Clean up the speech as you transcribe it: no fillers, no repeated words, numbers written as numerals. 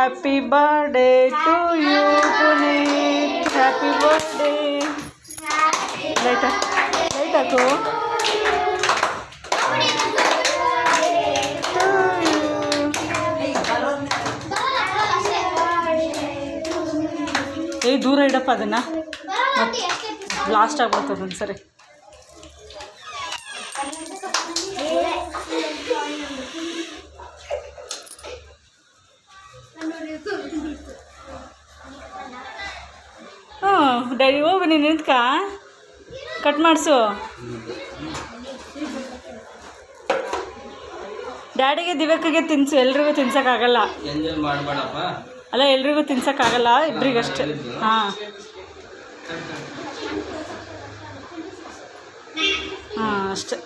Happy birthday to you Puneeth. Happy birthday. Light ಹಾಕು. ದೂರ ಇಡಪ್ಪ ಅದನ್ನು, ಬ್ಲಾಸ್ಟ್ ಆಗ್ಬಿಡ್ತದೆ ಒಂದು ಸರಿ. ಡ್ಯಾಡಿ ಹೋಗು, ನೀನು ನಿಂತ್ಕ, ಕಟ್ ಮಾಡಿಸು. ಡ್ಯಾಡಿಗೆ ದಿವ್ಯಕ್ಕಗೆ ತಿನ್ಸು, ಎಲ್ರಿಗೂ ತಿನ್ಸೋಕ್ಕಾಗಲ್ಲ. ಅಲ್ಲ, ಎಲ್ರಿಗೂ ತಿನ್ಸೋಕ್ಕಾಗಲ್ಲ, ಇಬ್ಬರಿಗಷ್ಟೇ. ಹಾಂ ಹಾಂ ಅಷ್ಟೇ.